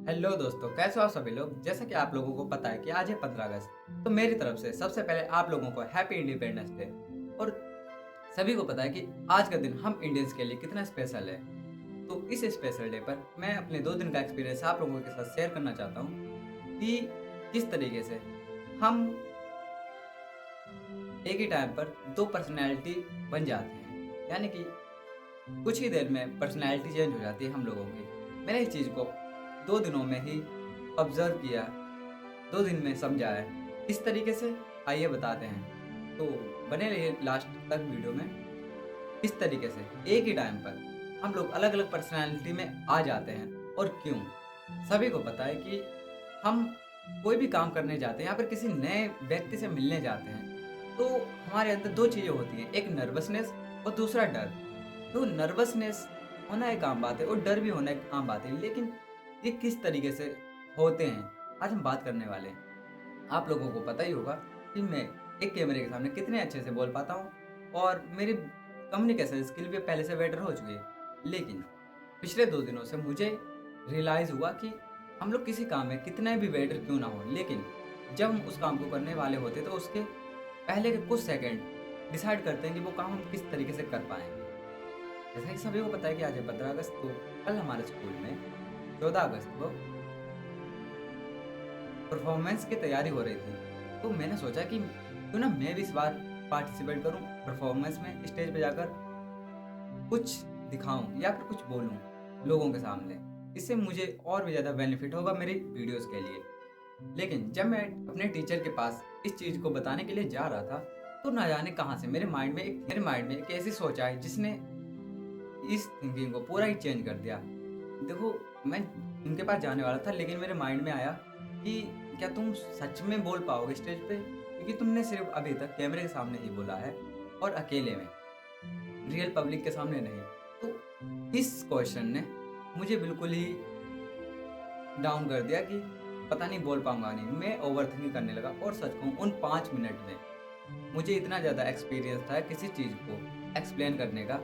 Hello दोस्तों, कैसे हो आप सभी लोग। जैसा कि आप लोगों को पता है कि आज है 15 अगस्त, तो मेरी तरफ से सबसे पहले आप लोगों को हैप्पी इंडिपेंडेंस डे। और सभी को पता है कि आज का दिन हम इंडियंस के लिए कितना स्पेशल है। तो इस स्पेशल डे पर मैं अपने 2 दिन का एक्सपीरियंस आप लोगों के साथ शेयर करना चाहता हूँ कि किस तरीके से हम एक ही टाइम पर 2 पर्सनैलिटी बन जाते हैं। यानी कि कुछ ही देर में पर्सनैलिटी चेंज हो जाती है हम लोगों की। मैंने इस चीज़ को 2 दिनों में ही ऑब्ज़र्व किया, 2 दिन में समझा है। किस तरीके से? आइए बताते हैं। तो बने रहिए लास्ट तक वीडियो में। किस तरीके से एक ही टाइम पर हम लोग अलग-अलग पर्सनैलिटी में आ जाते हैं और क्यों? सभी को पता है कि हम कोई भी काम करने जाते हैं या फिर किसी नए व्यक्ति से मिलने जाते हैं, तो हमारे अंदर 2 चीज़ें होती हैं, एक नर्वसनेस और दूसरा डर। तो नर्वसनेस होना एक आम बात है और डर भी होना एक आम बात है, लेकिन ये किस तरीके से होते हैं, आज हम बात करने वाले हैं। आप लोगों को पता ही होगा कि मैं एक कैमरे के सामने कितने अच्छे से बोल पाता हूँ और मेरी कम्युनिकेशन स्किल भी पहले से बेटर हो चुकी है। लेकिन पिछले 2 दिनों से मुझे रियलाइज़ हुआ कि हम लोग किसी काम में कितने भी बेटर क्यों ना हो, लेकिन जब हम उस काम को करने वाले होते हैं तो उसके पहले के कुछ सेकंड डिसाइड करते हैं कि वो काम हम किस तरीके से कर पाएँगे। जैसा कि सभी को पता है कि आज है 15 अगस्त, तो कल हमारे स्कूल में 14 अगस्त को परफॉर्मेंस की तैयारी हो रही थी। तो मैंने सोचा कि क्यों ना मैं भी इस बार पार्टिसिपेट करूं परफॉर्मेंस में, स्टेज पे जाकर कुछ दिखाऊं या फिर कुछ बोलूं लोगों के सामने। इससे मुझे और भी ज़्यादा बेनिफिट होगा मेरी वीडियोस के लिए। लेकिन जब मैं अपने टीचर के पास इस चीज़ को बताने के लिए जा रहा था, तो ना जाने कहाँ से मेरे माइंड में एक ऐसी सोच आई जिसने इस थिंकिंग को पूरा ही चेंज कर दिया। देखो, मैं उनके पास जाने वाला था, लेकिन मेरे माइंड में आया कि क्या तुम सच में बोल पाओगे स्टेज पे? क्योंकि तुमने सिर्फ़ अभी तक कैमरे के सामने ही बोला है और अकेले में, रियल पब्लिक के सामने नहीं। तो इस क्वेश्चन ने मुझे बिल्कुल ही डाउन कर दिया कि पता नहीं बोल पाऊँगा नहीं। मैं ओवरथिंकिंग करने लगा और सच कहूँ उन 5 मिनट में मुझे इतना ज़्यादा एक्सपीरियंस था किसी चीज़ को एक्सप्लेन करने का,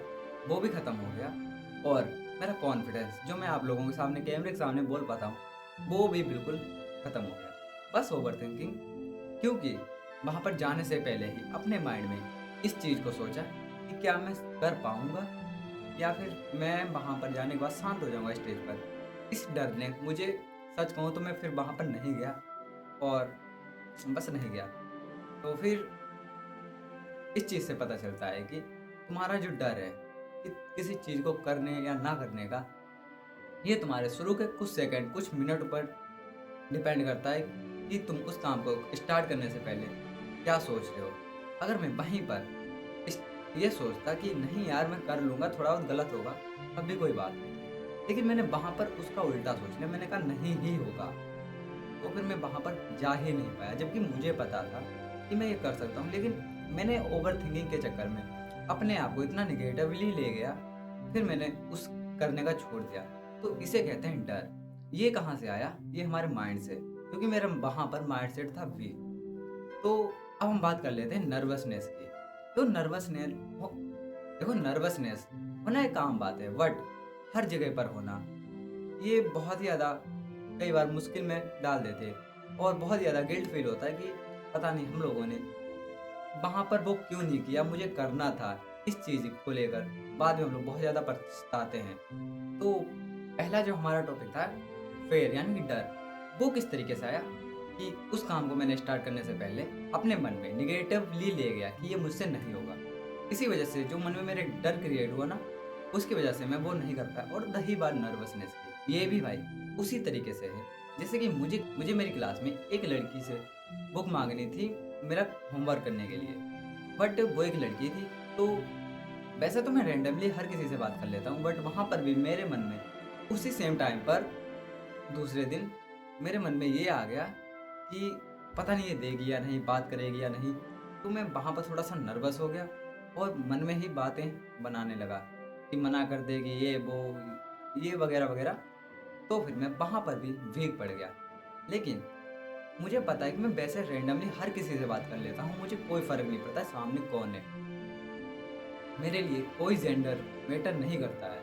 वो भी ख़त्म हो गया और मेरा कॉन्फिडेंस जो मैं आप लोगों के सामने कैमरे के सामने बोल पाता हूँ, वो भी बिल्कुल ख़त्म हो गया। बस ओवरथिंकिंग, क्योंकि वहाँ पर जाने से पहले ही अपने माइंड में इस चीज़ को सोचा कि क्या मैं कर पाऊँगा या फिर मैं वहाँ पर जाने के बाद शांत हो जाऊँगा स्टेज पर। इस डर ने मुझे, सच कहूँ तो मैं फिर वहाँ पर नहीं गया और बस नहीं गया। तो फिर इस चीज़ से पता चलता है कि तुम्हारा जो डर है कि किसी चीज़ को करने या ना करने का, ये तुम्हारे शुरू के कुछ सेकंड, कुछ मिनट पर डिपेंड करता है कि तुम उस काम को स्टार्ट करने से पहले क्या सोच रहे हो। अगर मैं वहीं पर इस ये सोचता कि नहीं यार मैं कर लूँगा, थोड़ा बहुत गलत होगा, तब भी कोई बात नहीं। लेकिन मैंने वहाँ पर उसका उल्टा सोच लिया, मैंने कहा नहीं ही होगा। तो फिर मैं वहाँ पर जा ही नहीं पाया, जबकि मुझे पता था कि मैं ये कर सकता हूँ। लेकिन मैंने ओवरथिंकिंग के चक्कर में अपने आप को इतना नेगेटिवली ले गया, फिर मैंने उस करने का छोड़ दिया। तो इसे कहते हैं डर। ये कहाँ से आया? ये हमारे माइंड से, क्योंकि मेरा वहाँ पर माइंडसेट था वीक। तो अब हम बात कर लेते हैं नर्वसनेस की। तो नर्वसनेस हो देखो, नर्वसनेस होना एक आम बात है, बट हर जगह पर होना ये बहुत ही ज़्यादा कई बार मुश्किल में डाल देते हैं और बहुत ज़्यादा गिल्ट फील होता है कि पता नहीं हम लोगों ने वहाँ पर वो क्यों नहीं किया, मुझे करना था इस चीज़ को लेकर। बाद में हम लोग बहुत ज़्यादा पछताते हैं। तो पहला जो हमारा टॉपिक था, फ़ियर यानी कि डर, वो किस तरीके से आया कि उस काम को मैंने स्टार्ट करने से पहले अपने मन में नेगेटिवली ले गया कि ये मुझसे नहीं होगा। इसी वजह से जो मन में मेरे डर क्रिएट हुआ ना, उसकी वजह से मैं वो नहीं कर पाया। और रही बात नर्वसनेस की, ये भी भाई उसी तरीके से है। जैसे कि मुझे मुझे मेरी क्लास में एक लड़की से बुक माँगनी थी मेरा होमवर्क करने के लिए, बट वो एक लड़की थी। तो वैसे तो मैं रैंडमली हर किसी से बात कर लेता हूँ, बट वहाँ पर भी मेरे मन में उसी सेम टाइम पर दूसरे दिन मेरे मन में ये आ गया कि पता नहीं ये देगी या नहीं, बात करेगी या नहीं। तो मैं वहाँ पर थोड़ा-सा नर्वस हो गया और मन में ही बातें बनाने लगा कि मना कर देगी, ये वो, ये वगैरह-वगैरह। तो फिर मैं वहाँ पर भी वीक पड़ गया। लेकिन मुझे पता है कि मैं वैसे रैंडमली हर किसी से बात कर लेता हूँ, मुझे कोई फ़र्क नहीं पड़ता सामने कौन है। मेरे लिए कोई जेंडर मैटर नहीं करता है।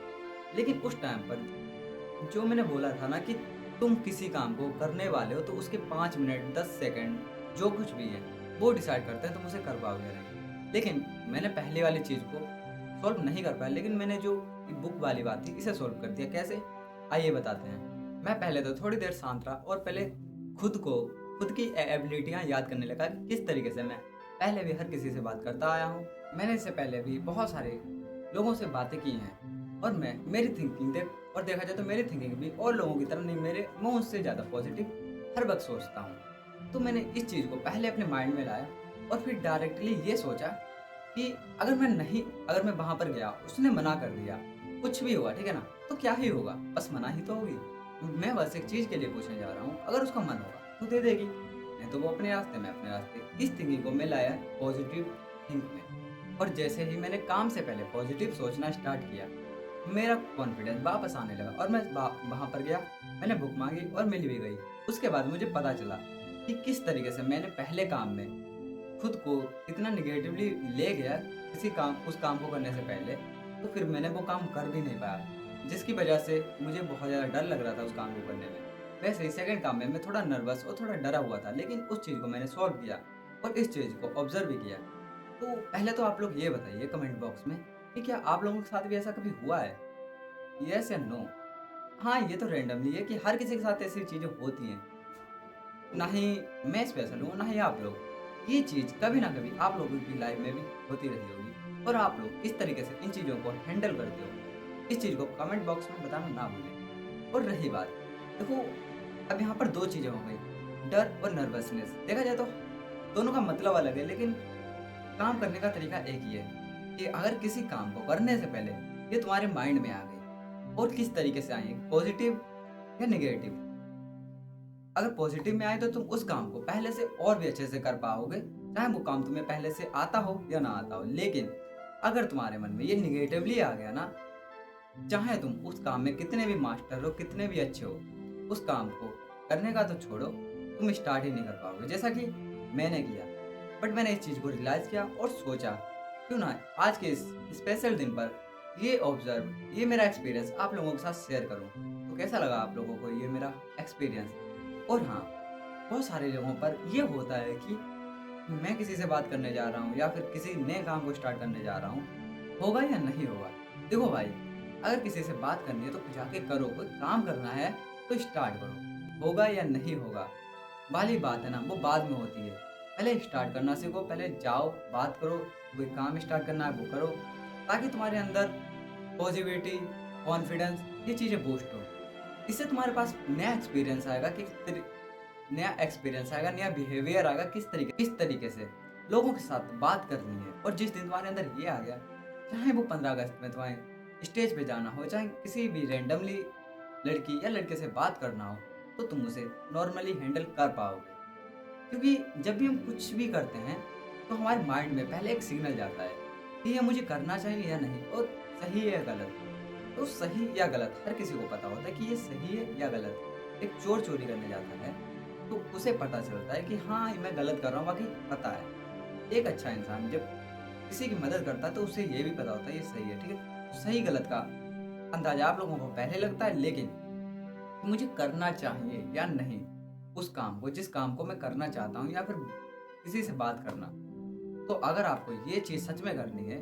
लेकिन उस टाइम पर जो मैंने बोला था ना कि तुम किसी काम को करने वाले हो तो उसके 5 मिनट 10 सेकंड जो कुछ भी है वो डिसाइड करते हैं तुम उसे कर पाओगे या नहीं। लेकिन मैंने पहले वाली चीज़ को सॉल्व नहीं कर पाया, लेकिन मैंने जो बुक वाली बात थी इसे सॉल्व कर दिया। कैसे, आइए बताते हैं। मैं पहले तो थोड़ी देर शांत रहा और पहले खुद की एबिलिटियाँ याद करने लगा कि किस तरीके से मैं पहले भी हर किसी से बात करता आया हूँ। मैंने इससे पहले भी बहुत सारे लोगों से बातें की हैं और मेरी थिंकिंग देखा जाए तो मेरी थिंकिंग भी और लोगों की तरह नहीं, मैं उससे ज़्यादा पॉजिटिव हर वक्त सोचता हूँ। तो मैंने इस चीज़ को पहले अपने माइंड में लाया और फिर डायरेक्टली ये सोचा कि अगर मैं वहाँ पर गया, उसने मना कर दिया, कुछ भी हुआ, ठीक है ना, तो क्या ही होगा, बस मना ही तो होगी। मैं बस एक चीज़ के लिए पूछने जा रहा हूँ, अगर उसका मन होगा तो दे देगी, नहीं तो वो अपने रास्ते, मैं अपने रास्ते। इस थिंकिंग को मैं लाया पॉजिटिव थिंक में, और जैसे ही मैंने काम से पहले पॉजिटिव सोचना स्टार्ट किया, मेरा कॉन्फिडेंस वापस आने लगा और मैं वहाँ पर गया, मैंने बुक मांगी और मिल भी गई। उसके बाद मुझे पता चला कि किस तरीके से मैंने पहले काम में खुद को इतना निगेटिवली ले गया उस काम को करने से पहले, तो फिर मैंने वो काम कर भी नहीं पाया, जिसकी वजह से मुझे बहुत ज़्यादा डर लग रहा था उस काम को करने में। वैसे ही सेकंड काम में मैं थोड़ा नर्वस और थोड़ा डरा हुआ था, लेकिन उस चीज़ को मैंने सॉल्व किया और इस चीज़ को ऑब्जर्व भी किया। तो पहले तो आप लोग ये बताइए कमेंट बॉक्स में कि क्या आप लोगों के साथ भी ऐसा कभी हुआ है? येस या नो? हाँ, ये तो रैंडमली है कि हर किसी के साथ ऐसी चीज़ें होती हैं। ना ही मैं स्पेशल हूँ, ना ही आप लोग। ये चीज़ कभी ना कभी आप लोगों की लाइफ में भी होती रही होगी और आप लोग किस तरीके से इन चीज़ों को हैंडल करते हो, इस चीज़ को कमेंट बॉक्स में बताना ना भूलें। और रही बात, देखो, अब यहाँ पर 2 चीज़ें हो गई, डर और नर्वसनेस। देखा जाए तो दोनों का मतलब अलग है, लेकिन काम करने का तरीका एक ही है कि अगर किसी काम को करने से पहले ये तुम्हारे माइंड में आ गई, और किस तरीके से आई, पॉजिटिव या नेगेटिव। अगर पॉजिटिव में आए तो तुम उस काम को पहले से और भी अच्छे से कर पाओगे, चाहे वो काम तुम्हें पहले से आता हो या ना आता हो। लेकिन अगर तुम्हारे मन में ये निगेटिवली आ गया ना, चाहे तुम उस काम में कितने भी मास्टर हो, कितने भी अच्छे हो, उस काम को करने का तो छोड़ो, तुम स्टार्ट ही नहीं कर पाओगे, जैसा कि मैंने किया। बट मैंने इस चीज़ को रियलाइज़ किया और सोचा क्यों ना आज के इस स्पेशल दिन पर ये मेरा एक्सपीरियंस आप लोगों के साथ शेयर करूं। तो कैसा लगा आप लोगों को ये मेरा एक्सपीरियंस? और हाँ, बहुत सारे जगहों पर ये होता है कि मैं किसी से बात करने जा रहा हूँ या फिर किसी नए काम को स्टार्ट करने जा रहा हूँ, होगा या नहीं होगा। देखो भाई, अगर किसी से बात करनी है तो जाके करो, कोई काम करना है तो स्टार्ट करो, होगा या नहीं होगा वाली बात है ना, वो बाद में होती है। पहले स्टार्ट करना सीखो, पहले जाओ, बात करो, कोई काम स्टार्ट करना है वो करो, ताकि तुम्हारे अंदर पॉजिटिविटी, कॉन्फिडेंस, ये चीज़ें बूस्ट हो। इससे तुम्हारे पास नया एक्सपीरियंस आएगा, नया बिहेवियर आएगा, किस तरीके से लोगों के साथ बात करनी है। और जिस दिन तुम्हारे अंदर ये आ गया, चाहे वो 15 अगस्त में तुम्हें स्टेज पे जाना हो, चाहे किसी भी रैंडमली लड़की या लड़के से बात करना हो, तो तुम उसे नॉर्मली हैंडल कर पाओगे। क्योंकि जब भी हम कुछ भी करते हैं तो हमारे माइंड में पहले एक सिग्नल जाता है कि ये मुझे करना चाहिए या नहीं, और सही है या गलत। तो सही या गलत हर किसी को पता होता है कि ये सही है या गलत। एक चोर चोरी करने जाता है तो उसे पता चलता है कि हाँ, मैं गलत कर रहा हूँ, बाकी पता है। एक अच्छा इंसान जब किसी की मदद करता है तो उसे ये भी पता होता है ये सही है, ठीक है। तो सही गलत का अंदाजा आप लोगों को पहले लगता है, लेकिन मुझे करना चाहिए या नहीं उस काम को, जिस काम को मैं करना चाहता हूँ, या फिर किसी से बात करना। तो अगर आपको ये चीज़ सच में करनी है,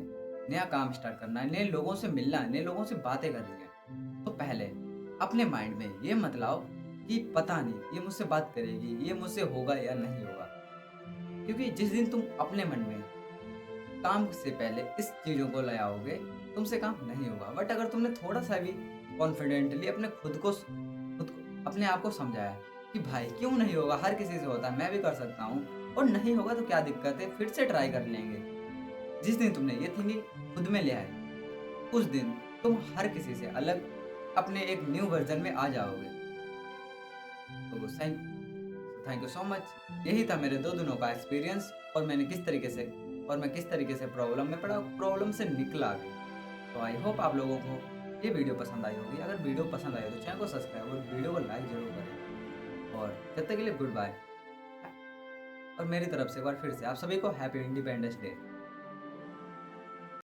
नया काम स्टार्ट करना है, नए लोगों से मिलना है, नए लोगों से बातें करनी है, तो पहले अपने माइंड में ये मत लाओ कि पता नहीं ये मुझसे बात करेगी, ये मुझसे होगा या नहीं होगा। क्योंकि जिस दिन तुम अपने मन में काम से पहले इस चीज़ों को ले आओगे, तुमसे काम नहीं होगा। बट अगर तुमने थोड़ा सा भी कॉन्फिडेंटली अपने आप को समझाया कि भाई क्यों नहीं होगा, हर किसी से होता है, मैं भी कर सकता हूँ, और नहीं होगा तो क्या दिक्कत है, फिर से ट्राई कर लेंगे। जिस दिन तुमने ये थिंकिंग खुद में ले आए, उस दिन तुम हर किसी से अलग अपने एक न्यू वर्जन में आ जाओगे। तो थैंक यू सो मच। यही था मेरे 2 दिनों का एक्सपीरियंस, और मैं किस तरीके से प्रॉब्लम में पड़ा, प्रॉब्लम से निकला भी। तो आई होप आप लोगों को ये वीडियो पसंद आई होगी। अगर वीडियो पसंद आई तो चैनल को सब्सक्राइब और वीडियो को लाइक ज़रूर करें। और जब तक के लिए गुड बाय। और मेरी तरफ से एक बार फिर से आप सभी को हैप्पी इंडिपेंडेंस डे।